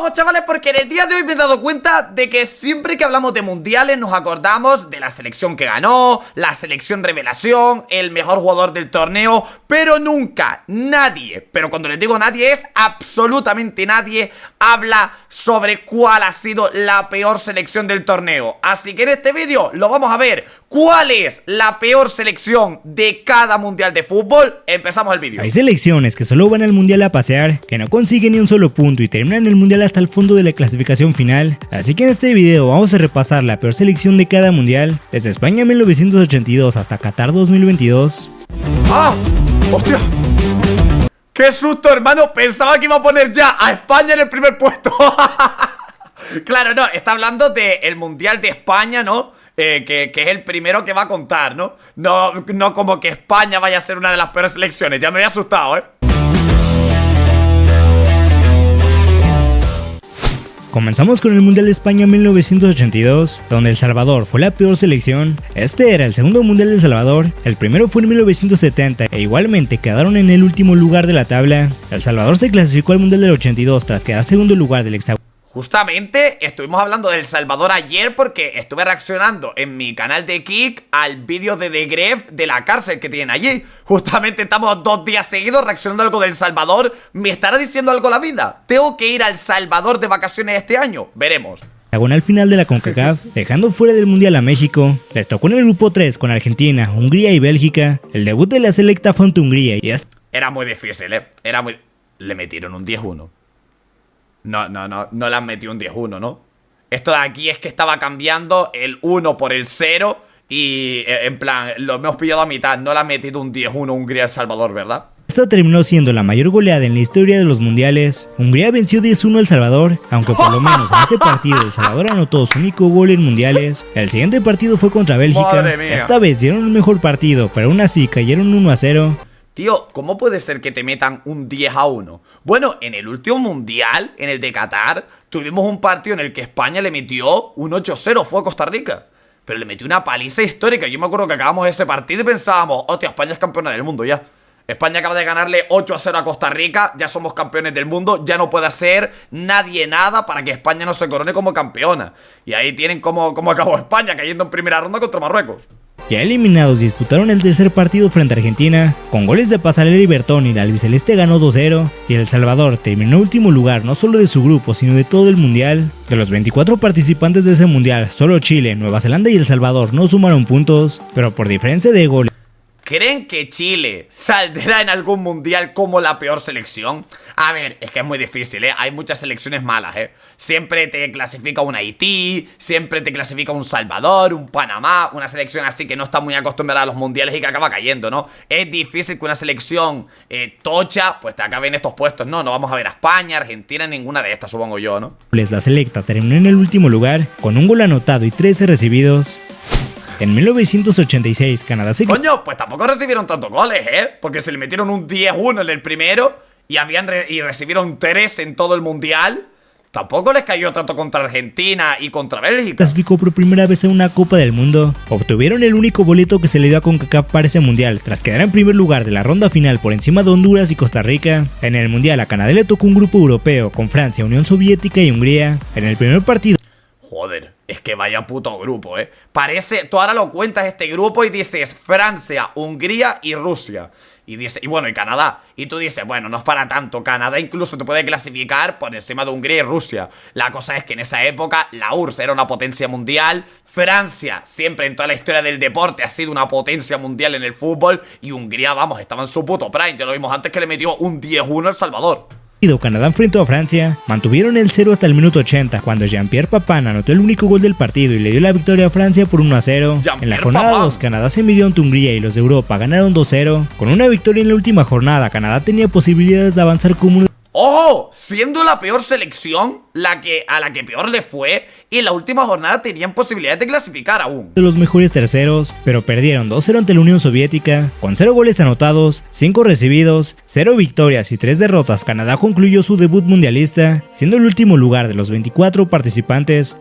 vamos, chavales, porque en el día de hoy me he dado cuenta de que siempre que hablamos de mundiales nos acordamos de la selección que ganó, la selección revelación, el mejor jugador del torneo, pero nunca nadie, pero cuando les digo nadie es absolutamente nadie, habla sobre cuál ha sido la peor selección del torneo. Así que en este vídeo lo vamos a ver. ¿Cuál es la peor selección de cada mundial de fútbol? Empezamos el vídeo. Hay selecciones que solo van al mundial a pasear, que no consiguen ni un solo punto y terminan el mundial hasta el fondo de la clasificación final. Así que en este video vamos a repasar la peor selección de cada mundial, desde España 1982 hasta Qatar 2022. ¡Ah! ¡Hostia! ¡Qué susto, hermano! Pensaba que iba a poner ya a España en el primer puesto. Claro, no, está hablando del mundial de España, ¿no? Que es el primero que va a contar, ¿no? No como que España vaya a ser una de las peores selecciones. Ya me había asustado, ¿eh? Comenzamos con el Mundial de España 1982, donde El Salvador fue la peor selección. Este era el segundo Mundial de El Salvador, el primero fue en 1970 e igualmente quedaron en el último lugar de la tabla. El Salvador se clasificó al Mundial del 82 tras quedar segundo lugar del hexagonal. Justamente estuvimos hablando de El Salvador ayer porque estuve reaccionando en mi canal de Kik al vídeo de The Gref de la cárcel que tienen allí. Justamente estamos 2 días seguidos reaccionando a algo del Salvador. ¿Me estará diciendo algo la vida? ¿Tengo que ir al Salvador de vacaciones este año? Veremos. Al final de la CONCACAF, dejando fuera del mundial a México, les tocó en el grupo 3 con Argentina, Hungría y Bélgica. El debut de la selecta fue ante Hungría y era muy difícil, Era muy... Le metieron un 10-1. No le han metido un 10-1, ¿no? Esto de aquí es que estaba cambiando el 1 por el 0 y en plan, lo hemos pillado a mitad. No le han metido un 10-1 Hungría-El Salvador, ¿verdad? Esta terminó siendo la mayor goleada en la historia de los mundiales. Hungría venció 10-1 a El Salvador, aunque por lo menos en ese partido El Salvador anotó su único gol en mundiales. El siguiente partido fue contra Bélgica. Esta vez dieron un mejor partido, pero aún así cayeron 1-0. Tío, ¿cómo puede ser que te metan un 10-1? Bueno, en el último mundial, en el de Qatar, tuvimos un partido en el que España le metió un 8-0, fue a Costa Rica. Pero le metió una paliza histórica. Yo me acuerdo que acabamos ese partido y pensábamos, hostia, España es campeona del mundo ya. España acaba de ganarle 8-0 a Costa Rica, ya somos campeones del mundo, ya no puede hacer nadie nada para que España no se corone como campeona. Y ahí tienen cómo acabó España, cayendo en primera ronda contra Marruecos. Ya eliminados disputaron el tercer partido frente a Argentina, con goles de Pasarela y Bertoni. La albiceleste ganó 2-0 y El Salvador terminó en último lugar no solo de su grupo sino de todo el mundial. De los 24 participantes de ese mundial, solo Chile, Nueva Zelanda y El Salvador no sumaron puntos, pero por diferencia de goles. ¿Creen que Chile saldrá en algún mundial como la peor selección? A ver, es que es muy difícil, Hay muchas selecciones malas, Siempre te clasifica un Haití, siempre te clasifica un Salvador, un Panamá, una selección así que no está muy acostumbrada a los mundiales y que acaba cayendo, ¿no? Es difícil que una selección tocha, pues te acabe en estos puestos, ¿no? No vamos a ver a España, Argentina, ninguna de estas, supongo yo, ¿no? La selecta terminó en el último lugar, con un gol anotado y 13 recibidos. En 1986, Canadá se... Coño, pues tampoco recibieron tantos goles, Porque se le metieron un 10-1 en el primero y recibieron 3 en todo el mundial. Tampoco les cayó tanto contra Argentina y contra Bélgica. Clasificó por primera vez en una Copa del Mundo. Obtuvieron el único boleto que se le dio a CONCACAF para ese mundial, tras quedar en primer lugar de la ronda final por encima de Honduras y Costa Rica. En el mundial a Canadá le tocó un grupo europeo con Francia, Unión Soviética y Hungría. En el primer partido... Joder, es que vaya puto grupo, Parece, tú ahora lo cuentas este grupo y dices Francia, Hungría y Rusia. Y bueno, y Canadá. Y tú dices, bueno, no es para tanto. Canadá incluso te puede clasificar por encima de Hungría y Rusia. La cosa es que en esa época la URSS era una potencia mundial. Francia, siempre en toda la historia del deporte, ha sido una potencia mundial en el fútbol. Y Hungría, vamos, estaba en su puto prime. Ya lo vimos antes que le metió un 10-1 al Salvador. Canadá enfrentó a Francia, mantuvieron el 0 hasta el minuto 80, cuando Jean-Pierre Papin anotó el único gol del partido y le dio la victoria a Francia por 1-0. En la jornada 2, Canadá se midió ante Hungría y los de Europa ganaron 2-0. Con una victoria en la última jornada, Canadá tenía posibilidades de avanzar como un... ¡Oh! Siendo la peor selección, a la que peor le fue, y en la última jornada tenían posibilidades de clasificar aún. De los mejores terceros, pero perdieron 2-0 ante la Unión Soviética. Con 0 goles anotados, 5 recibidos, 0 victorias y 3 derrotas, Canadá concluyó su debut mundialista, siendo el último lugar de los 24 participantes.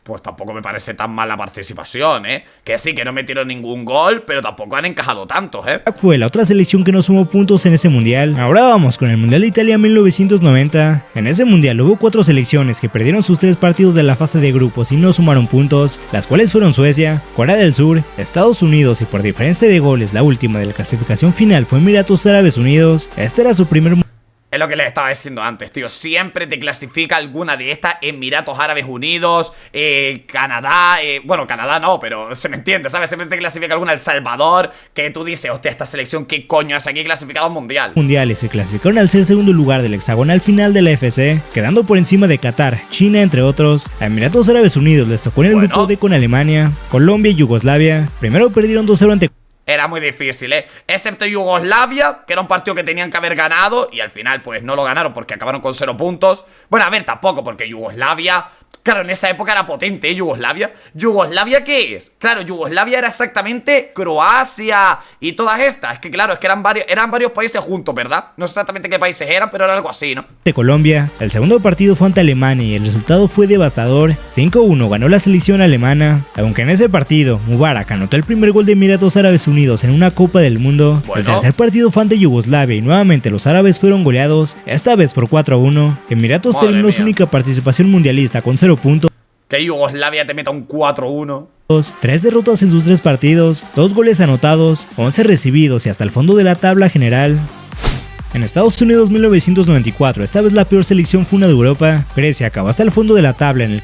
pues tampoco me parece tan mal la participación, ¿eh? Que sí, que no metieron ningún gol, pero tampoco han encajado tantos, ¿eh? Fue la otra selección que no sumó puntos en ese mundial. Ahora vamos con el Mundial de Italia 1990. En ese mundial hubo 4 selecciones que perdieron sus 3 partidos de la fase de grupos y no sumaron puntos, las cuales fueron Suecia, Corea del Sur, Estados Unidos y por diferencia de goles la última de la clasificación final fue Emiratos Árabes Unidos. Este era su primer mundial. Es lo que les estaba diciendo antes, tío. Siempre te clasifica alguna de estas. Emiratos Árabes Unidos, Canadá, bueno, Canadá no, pero se me entiende, ¿sabes? Siempre te clasifica alguna El Salvador, que tú dices, hostia, esta selección, ¿qué coño hace aquí clasificado mundial? Mundiales se clasificaron al ser segundo lugar del hexagonal final de la FC, quedando por encima de Qatar, China, entre otros. A Emiratos Árabes Unidos les tocó en el grupo D con Alemania, Colombia y Yugoslavia. Primero perdieron 2-0 ante Era muy difícil, excepto Yugoslavia, que era un partido que tenían que haber ganado y al final pues no lo ganaron porque acabaron con 0 puntos. Bueno, a ver, tampoco, porque Yugoslavia, claro, en esa época era potente, Yugoslavia. ¿Yugoslavia qué es? Claro, Yugoslavia era exactamente Croacia y todas estas. Es que claro, es que eran varios países juntos, ¿verdad? No sé exactamente qué países eran, pero era algo así, ¿no? De Colombia, el segundo partido fue ante Alemania y el resultado fue devastador. 5-1 ganó la selección alemana. Aunque en ese partido, Mubarak anotó el primer gol de Emiratos Árabes Unidos en una Copa del Mundo. El tercer partido fue ante Yugoslavia y nuevamente los árabes fueron goleados, esta vez por 4-1. Emiratos terminó su única participación mundialista con 0 puntos. Que Yugoslavia te meta un 4-1. 3 derrotas en sus 3 partidos, 2 goles anotados, 11 recibidos y hasta el fondo de la tabla general. En Estados Unidos 1994, esta vez la peor selección fue una de Europa. Grecia acabó hasta el fondo de la tabla en el...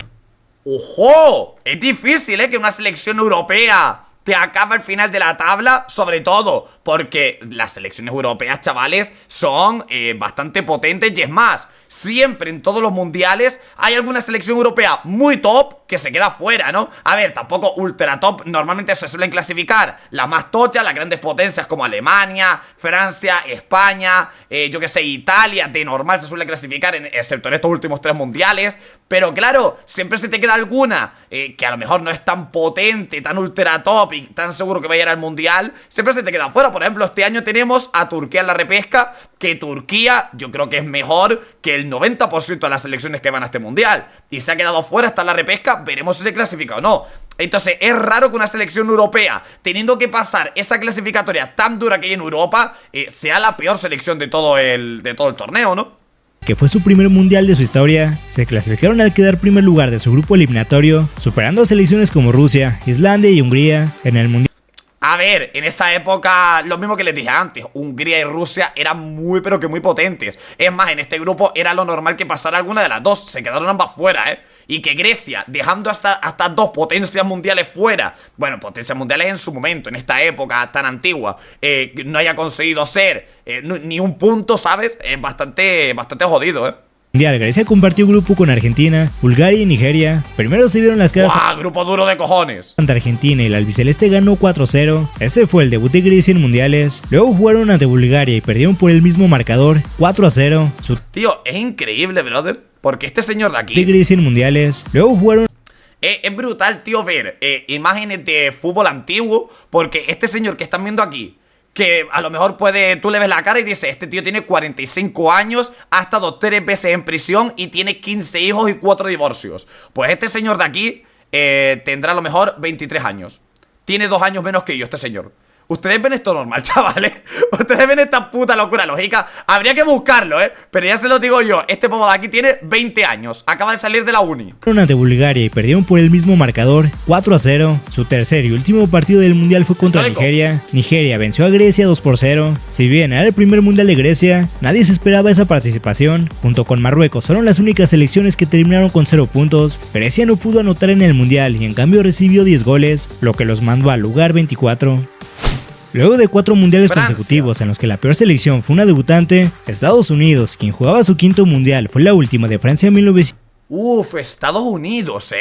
¡Ojo! Es difícil, que una selección europea te acaba al final de la tabla, sobre todo porque las selecciones europeas, chavales, son bastante potentes y es más, siempre en todos los mundiales hay alguna selección europea muy top que se queda fuera, ¿no? A ver, tampoco ultra top, normalmente se suelen clasificar las más tochas, las grandes potencias como Alemania, Francia, España, yo que sé, Italia, de normal se suele clasificar, excepto en estos últimos 3 mundiales, pero claro, siempre se te queda alguna que a lo mejor no es tan potente, tan ultra top y tan seguro que vaya a ir al mundial, siempre se te queda fuera. Por ejemplo, este año tenemos a Turquía en la repesca, que Turquía yo creo que es mejor que el 90% de las selecciones que van a este mundial, y se ha quedado fuera hasta la repesca, veremos si se clasifica o no. Entonces es raro que una selección europea, teniendo que pasar esa clasificatoria tan dura que hay en Europa, sea la peor selección de todo el torneo, ¿no? Que fue su primer mundial de su historia, se clasificaron al quedar primer lugar de su grupo eliminatorio, superando a selecciones como Rusia, Islandia y Hungría en el mundial. A ver, en esa época, lo mismo que les dije antes, Hungría y Rusia eran muy pero que muy potentes. Es más, en este grupo era lo normal que pasara alguna de las dos, se quedaron ambas fuera, y que Grecia, dejando hasta 2 potencias mundiales fuera, bueno, potencias mundiales en su momento, en esta época tan antigua, no haya conseguido ser ni un punto, ¿sabes? Es bastante jodido, Grecia compartió grupo con Argentina, Bulgaria y Nigeria. Primero se dieron las caras. ¡Guau! Grupo duro de cojones. Ante Argentina y el albiceleste ganó 4-0. Ese fue el debut de Grecia en mundiales. Luego jugaron ante Bulgaria y perdieron por el mismo marcador, 4-0. Tío, es increíble, brother, porque este señor de aquí... De Grecia en mundiales. Luego jugaron... Es brutal, tío, ver imágenes de fútbol antiguo, porque este señor que están viendo aquí, que a lo mejor tú le ves la cara y dices, este tío tiene 45 años, ha estado 3 veces en prisión y tiene 15 hijos y 4 divorcios. Pues este señor de aquí tendrá a lo mejor 23 años. Tiene 2 años menos que yo, este señor. Ustedes ven esto normal, chavales. Ustedes ven esta puta locura lógica. Habría que buscarlo, pero ya se lo digo yo. Este pavo de aquí tiene 20 años. Acaba de salir de la uni. Ante Bulgaria y perdieron por el mismo marcador, 4-0. Su tercer y último partido del mundial fue contra Nigeria. Nigeria venció a Grecia 2-0. Si bien era el primer mundial de Grecia, nadie se esperaba esa participación. Junto con Marruecos fueron las únicas selecciones que terminaron con 0 puntos. Grecia no pudo anotar en el mundial y en cambio recibió 10 goles, lo que los mandó al lugar 24. Luego de 4 mundiales consecutivos en los que la peor selección fue una debutante, Estados Unidos, quien jugaba su 5º mundial, fue la última de Francia en 1900. Estados Unidos,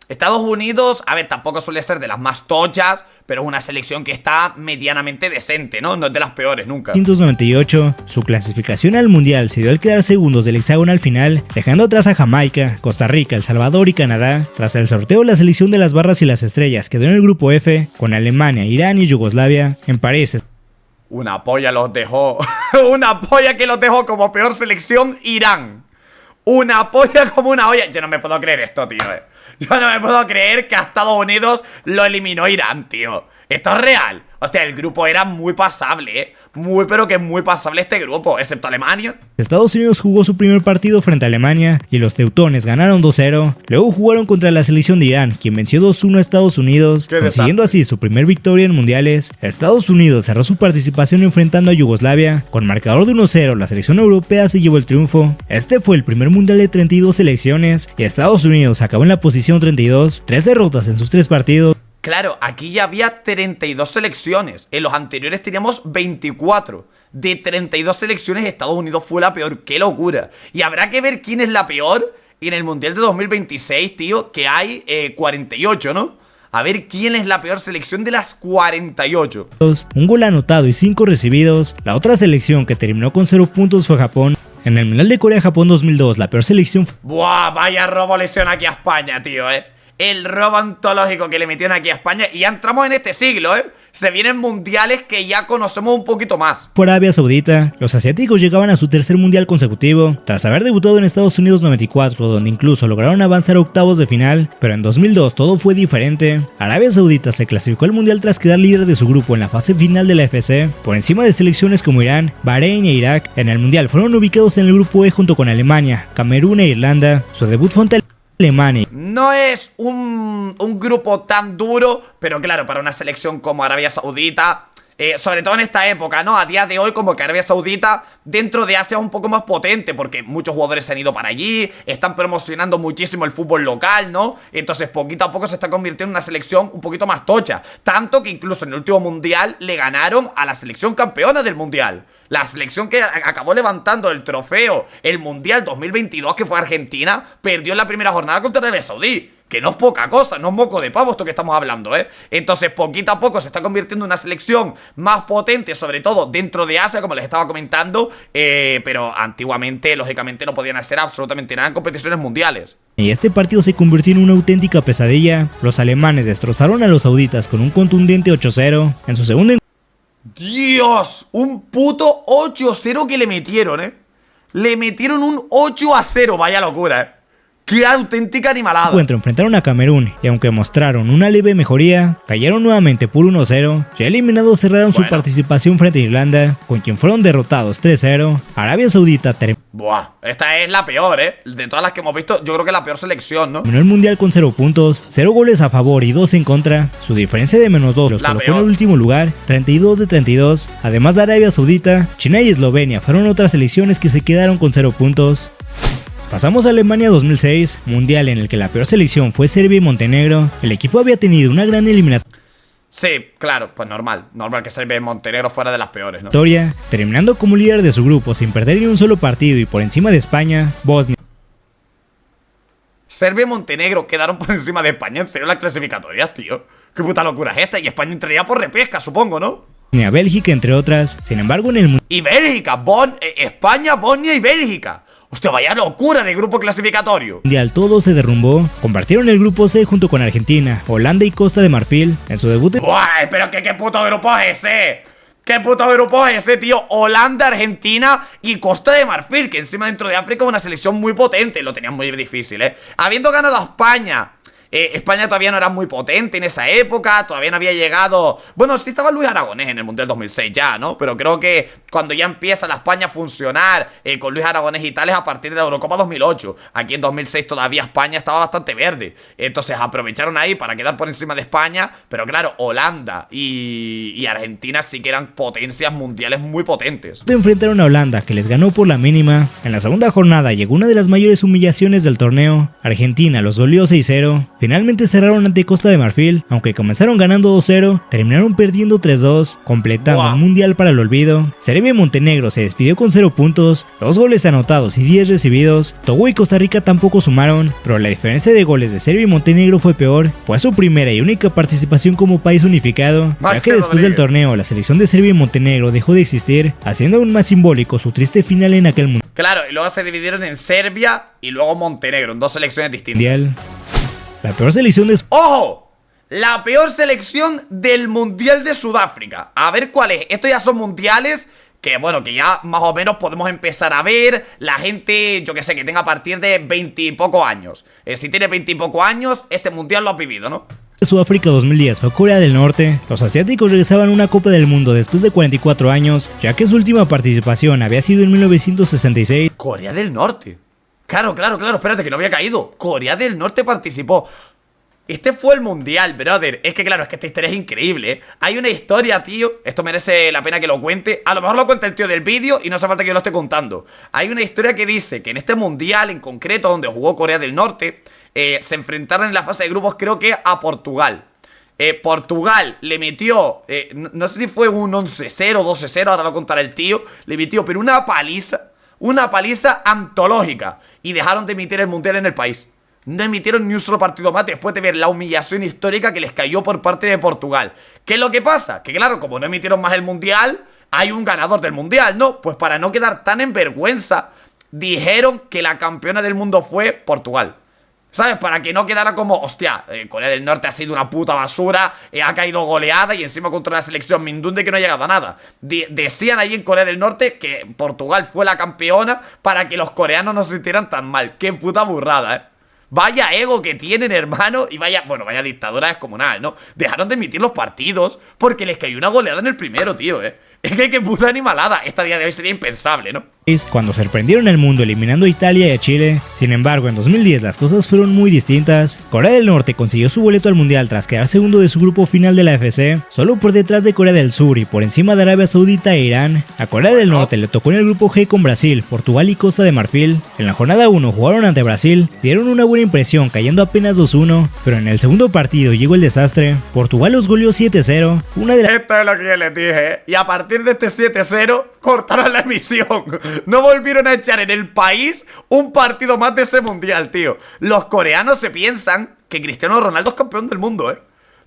Estados Unidos, a ver, tampoco suele ser de las más tochas, pero es una selección que está medianamente decente, ¿no? No es de las peores nunca. 1998, su clasificación al mundial se dio al quedar segundos del hexagonal final, dejando atrás a Jamaica, Costa Rica, El Salvador y Canadá. Tras el sorteo, la selección de las barras y las estrellas quedó en el grupo F, con Alemania, Irán y Yugoslavia. En París, una polla los dejó. Una polla que los dejó como peor selección Irán. una polla como una olla. Yo no me puedo creer esto, tío, Yo no me puedo creer que a Estados Unidos lo eliminó Irán, tío. Esto es real. Hostia, el grupo era muy pasable, Muy, pero que muy pasable este grupo, excepto Alemania. Estados Unidos jugó su primer partido frente a Alemania y los teutones ganaron 2-0. Luego jugaron contra la selección de Irán, quien venció 2-1 a Estados Unidos, consiguiendo así su primer victoria en mundiales. Estados Unidos cerró su participación enfrentando a Yugoslavia. Con marcador de 1-0, la selección europea se llevó el triunfo. Este fue el primer mundial de 32 selecciones y Estados Unidos acabó en la posición 32, 3 derrotas en sus 3 partidos. Claro, aquí ya había 32 selecciones. En los anteriores teníamos 24. De 32 selecciones, Estados Unidos fue la peor. ¡Qué locura! Y habrá que ver quién es la peor en el Mundial de 2026, tío, que hay 48, ¿no? A ver quién es la peor selección de las 48. Un gol anotado y 5 recibidos. La otra selección que terminó con 0 puntos fue Japón. En el Mundial de Corea-Japón 2002, la peor selección fue... ¡Buah! Vaya robo lesión aquí a España, tío, El robo ontológico que le metieron aquí a España. Y ya entramos en este siglo, Se vienen mundiales que ya conocemos un poquito más. Por Arabia Saudita, los asiáticos llegaban a su tercer mundial consecutivo, tras haber debutado en Estados Unidos 94, donde incluso lograron avanzar a octavos de final, pero en 2002 todo fue diferente. Arabia Saudita se clasificó al mundial tras quedar líder de su grupo en la fase final de la FC, por encima de selecciones como Irán, Bahrein e Irak. En el mundial fueron ubicados en el grupo E junto con Alemania, Camerún e Irlanda. Su debut fue ante Alemania. No es un grupo tan duro, pero claro, para una selección como Arabia Saudita, sobre todo en esta época, ¿no? A día de hoy, como que Arabia Saudita dentro de Asia es un poco más potente, porque muchos jugadores se han ido para allí, están promocionando muchísimo el fútbol local, ¿no? Entonces poquito a poco se está convirtiendo en una selección un poquito más tocha. Tanto que incluso en el último mundial le ganaron a la selección campeona del mundial. La selección que acabó levantando el trofeo, el Mundial 2022, que fue Argentina, perdió en la primera jornada contra Arabia Saudí. Que no es poca cosa, no es moco de pavo esto que estamos hablando, Entonces, poquito a poco se está convirtiendo en una selección más potente, sobre todo dentro de Asia, como les estaba comentando, pero antiguamente, lógicamente, no podían hacer absolutamente nada en competiciones mundiales. Y este partido se convirtió en una auténtica pesadilla. Los alemanes destrozaron a los sauditas con un contundente 8-0 en su segundo encuentro. ¡Dios! Un puto 8-0 que le metieron, Le metieron un 8-0, vaya locura, ¡Qué auténtica animalada! Enfrentaron a Camerún y aunque mostraron una leve mejoría, cayeron nuevamente por 1-0. Ya eliminados cerraron su participación frente a Irlanda, con quien fueron derrotados 3-0. Arabia Saudita Buah, esta es la peor, De todas las que hemos visto, yo creo que es la peor selección, ¿no? terminó el mundial con 0 puntos, 0 goles a favor y 2 en contra. Su diferencia de -2 los colocó en el último lugar, 32 de 32. Además de Arabia Saudita, China y Eslovenia fueron otras selecciones que se quedaron con 0 puntos. Pasamos a Alemania 2006, mundial en el que la peor selección fue Serbia y Montenegro. El equipo había tenido una gran eliminatoria. Sí, claro, pues normal que Serbia y Montenegro fuera de las peores, ¿no? Terminando como líder de su grupo sin perder ni un solo partido y por encima de España, Bosnia. Serbia y Montenegro quedaron por encima de España, ¿en serio las clasificatorias, tío? Qué puta locura es esta, y España entraría por repesca, supongo, ¿no? Bélgica, entre otras. Sin embargo, en el mundial. Y Bélgica, España, Bosnia y Bélgica. Hostia, vaya locura de grupo clasificatorio. Mundial todo se derrumbó. Compartieron el grupo C junto con Argentina, Holanda y Costa de Marfil en su debut. ¡Buah! Pero qué puto grupo es ese. ¿Qué puto grupo es ese, tío? Holanda, Argentina y Costa de Marfil, que encima dentro de África es una selección muy potente. Lo tenían muy difícil, Habiendo ganado a España. España todavía no era muy potente en esa época, todavía no había llegado... Bueno, sí estaba Luis Aragonés en el Mundial 2006 ya, ¿no? Pero creo que cuando ya empieza la España a funcionar con Luis Aragonés y tales a partir de la Eurocopa 2008. Aquí en 2006 todavía España estaba bastante verde. Entonces aprovecharon ahí para quedar por encima de España. Pero claro, Holanda y Argentina sí que eran potencias mundiales muy potentes. Enfrentaron a Holanda, que les ganó por la mínima. En la segunda jornada llegó una de las mayores humillaciones del torneo. Argentina los goleó 6-0. Finalmente cerraron ante Costa de Marfil, aunque comenzaron ganando 2-0, terminaron perdiendo 3-2, completando un mundial para el olvido. Serbia y Montenegro se despidió con 0 puntos, 2 goles anotados y 10 recibidos. Togo y Costa Rica tampoco sumaron, pero la diferencia de goles de Serbia y Montenegro fue peor. Fue su primera y única participación como país unificado, ya que después del torneo la selección de Serbia y Montenegro dejó de existir, haciendo aún más simbólico su triste final en aquel mundial. Claro, y luego se dividieron en Serbia y luego Montenegro, en 2 selecciones distintas. La peor selección de... ¡Ojo! La peor selección del Mundial de Sudáfrica. A ver cuál es. Estos ya son mundiales que bueno, que ya más o menos podemos empezar a ver la gente, yo que sé, que tenga a partir de 20 y pocos años. Si tiene 20 y pocos años, este mundial lo ha vivido, ¿no? Sudáfrica 2010 fue Corea del Norte. Los asiáticos regresaban a una Copa del Mundo después de 44 años, ya que su última participación había sido en 1966. Corea del Norte. Claro, espérate que no había caído. Corea del Norte participó. Este fue el mundial, brother. Es que claro, es que esta historia es increíble, ¿eh? Hay una historia, tío. Esto merece la pena que lo cuente. A lo mejor lo cuenta el tío del vídeo y no hace falta que yo lo esté contando. Hay una historia que dice que en este mundial en concreto, donde jugó Corea del Norte, se enfrentaron en la fase de grupos, creo que a Portugal. Portugal le metió, no sé si fue un 11-0, 12-0, ahora lo contará el tío. Le metió, pero una paliza antológica. Y dejaron de emitir el mundial en el país. No emitieron ni un solo partido más después de ver la humillación histórica que les cayó por parte de Portugal. ¿Qué es lo que pasa? Que claro, como no emitieron más el mundial, hay un ganador del mundial, ¿no? Pues para no quedar tan en vergüenza, dijeron que la campeona del mundo fue Portugal. ¿Sabes? Para que no quedara como, hostia, Corea del Norte ha sido una puta basura, ha caído goleada y encima contra una selección mindunde que no ha llegado a nada. Decían ahí en Corea del Norte que Portugal fue la campeona para que los coreanos no se sintieran tan mal. Qué puta burrada, ¿eh? Vaya ego que tienen, hermano. Y vaya, bueno, vaya dictadura descomunal, ¿no? Dejaron de emitir los partidos porque les cayó una goleada en el primero, tío, Es que qué puta animalada. Esta día de hoy sería impensable, ¿no? Cuando sorprendieron al mundo eliminando a Italia y a Chile. Sin embargo, en 2010 las cosas fueron muy distintas. Corea del Norte consiguió su boleto al mundial tras quedar segundo de su grupo final de la AFC, solo por detrás de Corea del Sur y por encima de Arabia Saudita e Irán. A Corea del Norte le tocó en el grupo G con Brasil, Portugal y Costa de Marfil. En la jornada 1 jugaron ante Brasil, dieron una buena impresión cayendo apenas 2-1, pero en el segundo partido llegó el desastre. Portugal los goleó 7-0, Esto es lo que yo les dije, ¿eh? Y a partir de este 7-0 cortaron la emisión. No volvieron a echar en el país un partido más de ese mundial, tío. Los coreanos se piensan que Cristiano Ronaldo es campeón del mundo, ¿eh?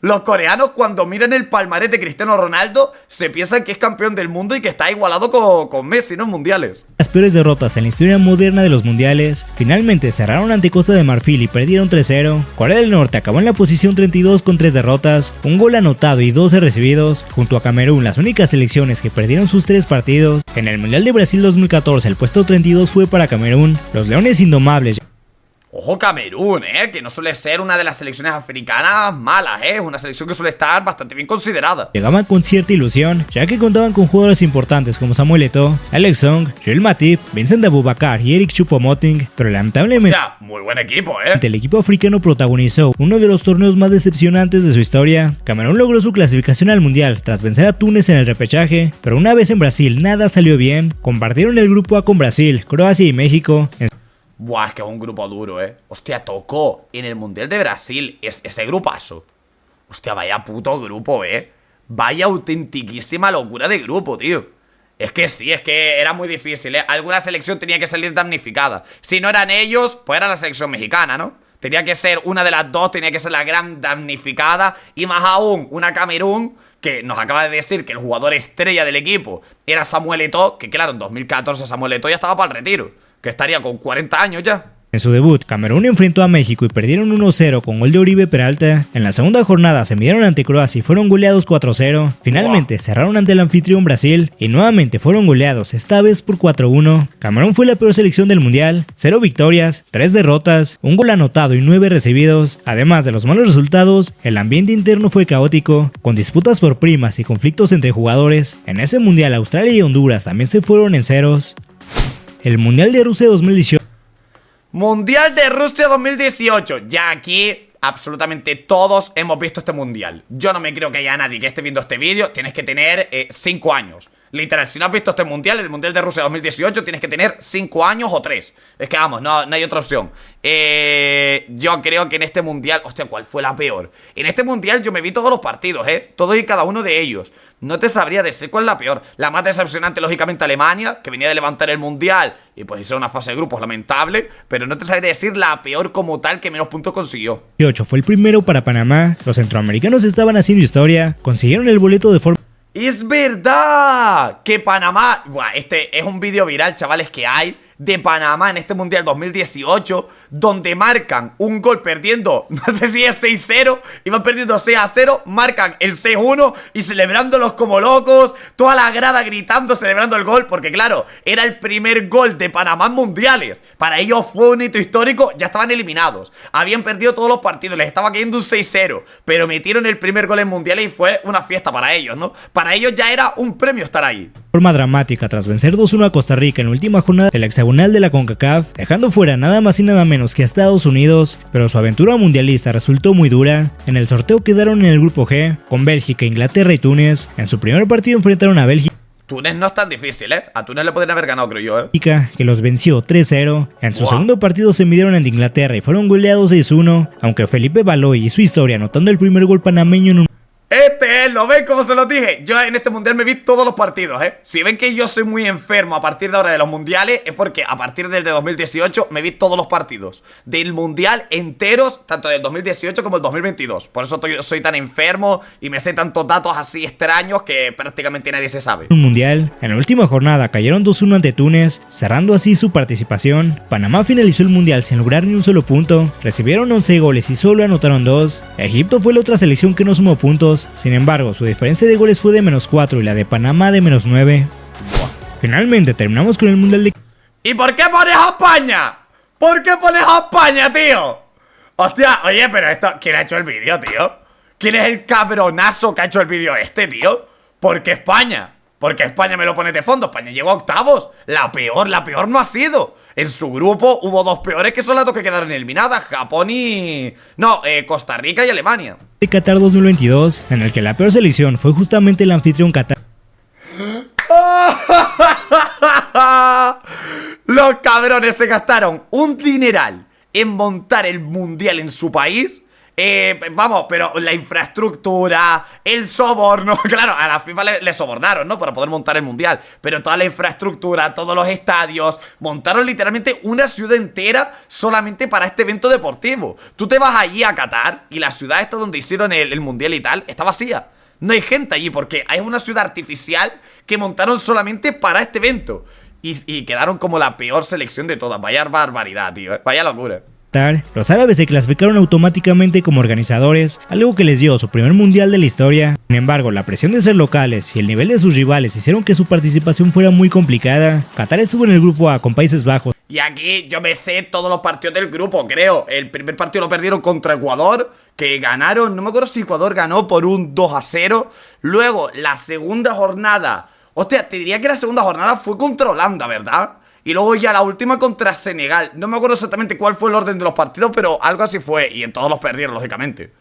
Los coreanos cuando miran el palmarés de Cristiano Ronaldo se piensan que es campeón del mundo y que está igualado con Messi, ¿no? En mundiales. Las peores derrotas en la historia moderna de los mundiales. Finalmente cerraron ante Costa de Marfil y perdieron 3-0. Corea del Norte acabó en la posición 32 con 3 derrotas, un gol anotado y 12 recibidos. Junto a Camerún, las únicas selecciones que perdieron sus 3 partidos. En el Mundial de Brasil 2014 el puesto 32 fue para Camerún. Los Leones Indomables. Ojo Camerún, que no suele ser una de las selecciones africanas malas, Es una selección que suele estar bastante bien considerada. Llegaban con cierta ilusión, ya que contaban con jugadores importantes como Samuel Eto'o, Alex Song, Joel Matip, Vincent Aboubakar y Eric Choupo-Moting, pero lamentablemente... Hostia, muy buen equipo, El equipo africano protagonizó uno de los torneos más decepcionantes de su historia. Camerún logró su clasificación al mundial tras vencer a Túnez en el repechaje, pero una vez en Brasil nada salió bien. Compartieron el grupo A con Brasil, Croacia y México. Buah, es que es un grupo duro, Hostia, tocó en el Mundial de Brasil ese grupazo. Hostia, vaya puto grupo, Vaya autentiquísima locura de grupo, tío. Es que sí, es que era muy difícil, Alguna selección tenía que salir damnificada. Si no eran ellos, pues era la selección mexicana, ¿no? Tenía que ser una de las dos, tenía que ser la gran damnificada. Y más aún, una Camerún que nos acaba de decir que el jugador estrella del equipo era Samuel Eto'o. Que claro, en 2014 Samuel Eto'o ya estaba para el retiro, que estaría con 40 años ya. En su debut, Camerún enfrentó a México y perdieron 1-0 con gol de Oribe Peralta. En la segunda jornada se midieron ante Croacia y fueron goleados 4-0. Finalmente cerraron ante el anfitrión Brasil y nuevamente fueron goleados, esta vez por 4-1. Camerún fue la peor selección del mundial, 0 victorias, 3 derrotas, un gol anotado y 9 recibidos. Además de los malos resultados, el ambiente interno fue caótico, con disputas por primas y conflictos entre jugadores. En ese mundial Australia y Honduras también se fueron en ceros. El Mundial de Rusia 2018. Mundial de Rusia 2018. Ya aquí absolutamente todos hemos visto este mundial. Yo no me creo que haya nadie que esté viendo este vídeo. Tienes que tener 5 años. Literal, si no has visto este mundial, el Mundial de Rusia 2018, tienes que tener 5 años o 3. Es que vamos, no hay otra opción. Yo creo que en este mundial... Hostia, ¿cuál fue la peor? En este mundial yo me vi todos los partidos, todos y cada uno de ellos. No te sabría decir cuál es la peor. La más decepcionante, lógicamente, Alemania, que venía de levantar el mundial y pues hizo una fase de grupos lamentable. Pero no te sabría decir la peor como tal que menos puntos consiguió. 8 fue el primero para Panamá. Los centroamericanos estaban haciendo historia. Consiguieron el boleto de forma... ¡Es verdad! Que Panamá... Buah, este es un vídeo viral, chavales, que hay de Panamá en este Mundial 2018, donde marcan un gol perdiendo, no sé si es 6-0, iban perdiendo 6-0, marcan el 6-1 y celebrándolos como locos, toda la grada gritando, celebrando el gol, porque claro, era el primer gol de Panamá en mundiales. Para ellos fue un hito histórico, ya estaban eliminados, habían perdido todos los partidos, les estaba cayendo un 6-0, pero metieron el primer gol en mundiales y fue una fiesta para ellos, ¿no? Para ellos ya era un premio estar ahí. Forma dramática tras vencer 2-1 a Costa Rica en la última jornada del hexagonal de la CONCACAF, dejando fuera nada más y nada menos que a Estados Unidos, pero su aventura mundialista resultó muy dura. En el sorteo quedaron en el grupo G, con Bélgica, Inglaterra y Túnez. En su primer partido enfrentaron a Bélgica, Túnez no es tan difícil, ¿eh? A Túnez le podrían haber ganado, creo yo, que los venció 3-0. En su segundo partido se midieron ante Inglaterra y fueron goleados 6-1, aunque Felipe Baloy hizo historia anotando el primer gol panameño en un... ¿Lo ven como se los dije? Yo en este mundial me vi todos los partidos, ¿eh? Si ven que yo soy muy enfermo a partir de ahora de los mundiales, es porque a partir del de 2018 me vi todos los partidos del mundial enteros, tanto del 2018 como el 2022. Por eso soy tan enfermo y me sé tantos datos así extraños que prácticamente nadie se sabe. Un mundial, en la última jornada cayeron 2-1 ante Túnez, cerrando así su participación. Panamá finalizó el mundial sin lograr ni un solo punto, recibieron 11 goles y solo anotaron 2. Egipto fue la otra selección que no sumó puntos. Sin embargo, su diferencia de goles fue de -4 y la de Panamá de -9. Finalmente terminamos con el mundial de... ¿Y por qué pones a España? ¿Por qué pones a España, tío? Hostia, oye, pero esto... ¿Quién ha hecho el vídeo, tío? ¿Quién es el cabronazo que ha hecho el vídeo este, tío? ¿Por qué España? Porque España me lo pone de fondo. Qatar llegó a octavos. La peor no ha sido. En su grupo hubo dos peores que son las dos que quedaron eliminadas. Japón y... No, Costa Rica y Alemania. De Qatar 2022, en el que la peor selección fue justamente el anfitrión Qatar. Los cabrones se gastaron un dineral en montar el mundial en su país. Vamos, pero la infraestructura, el soborno, claro, a la FIFA le sobornaron, ¿no? Para poder montar el mundial. Pero toda la infraestructura, todos los estadios, montaron literalmente una ciudad entera solamente para este evento deportivo. Tú te vas allí a Qatar y la ciudad esta donde hicieron el mundial y tal, está vacía. No hay gente allí porque hay una ciudad artificial que montaron solamente para este evento. Y quedaron como la peor selección de todas. Vaya barbaridad, tío, vaya locura. Los árabes se clasificaron automáticamente como organizadores, algo que les dio su primer mundial de la historia. Sin embargo, la presión de ser locales y el nivel de sus rivales hicieron que su participación fuera muy complicada. Qatar estuvo en el grupo A con Países Bajos. Y aquí yo me sé todos los partidos del grupo, creo. El primer partido lo perdieron contra Ecuador, que ganaron, no me acuerdo si Ecuador ganó por un 2-0. Luego, la segunda jornada, hostia, te diría que la segunda jornada fue contra Holanda, ¿verdad? Y luego ya la última contra Senegal. No me acuerdo exactamente cuál fue el orden de los partidos, pero algo así fue. Y en todos los perdieron, lógicamente.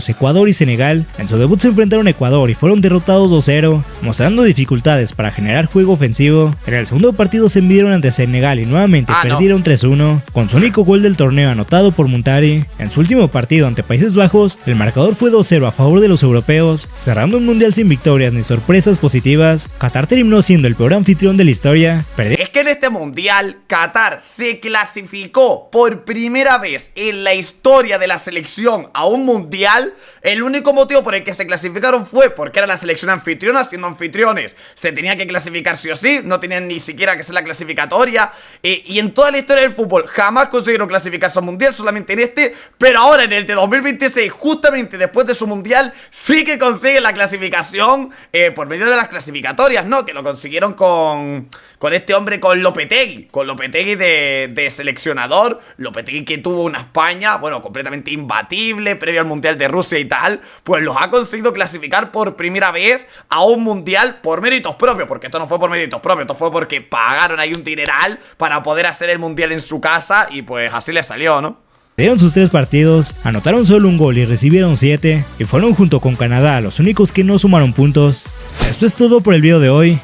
Ecuador y Senegal. En su debut se enfrentaron a Ecuador y fueron derrotados 2-0, mostrando dificultades para generar juego ofensivo. En el segundo partido se midieron ante Senegal y nuevamente perdieron 3-1, con su único gol del torneo anotado por Muntari. En su último partido ante Países Bajos, el marcador fue 2-0 a favor de los europeos, cerrando un mundial sin victorias ni sorpresas positivas. Qatar terminó siendo el peor anfitrión de la historia. Es que en este mundial, Qatar se clasificó por primera vez en la historia de la selección a un mundial. El único motivo por el que se clasificaron fue porque era la selección anfitriona. Siendo anfitriones se tenía que clasificar sí o sí, no tenían ni siquiera que ser la clasificatoria. Y en toda la historia del fútbol jamás consiguieron clasificarse al mundial, solamente en este. Pero ahora en el de 2026, justamente después de su mundial, sí que consiguen la clasificación por medio de las clasificatorias, ¿no? Que lo consiguieron con este hombre, con Lopetegui. Con Lopetegui de seleccionador. Lopetegui que tuvo una España, bueno, completamente imbatible previo al mundial de Rusia y tal, pues los ha conseguido clasificar por primera vez a un mundial por méritos propios, porque esto no fue por méritos propios, esto fue porque pagaron ahí un dineral para poder hacer el mundial en su casa y pues así les salió, ¿no? Dieron sus 3 partidos, anotaron solo un gol y recibieron 7, y fueron junto con Canadá los únicos que no sumaron puntos. Esto es todo por el video de hoy.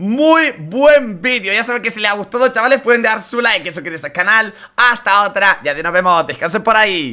Muy buen vídeo, ya saben que si les ha gustado, chavales, pueden dejar su like y suscribirse al canal. Hasta otra, ya nos vemos, descansen por ahí.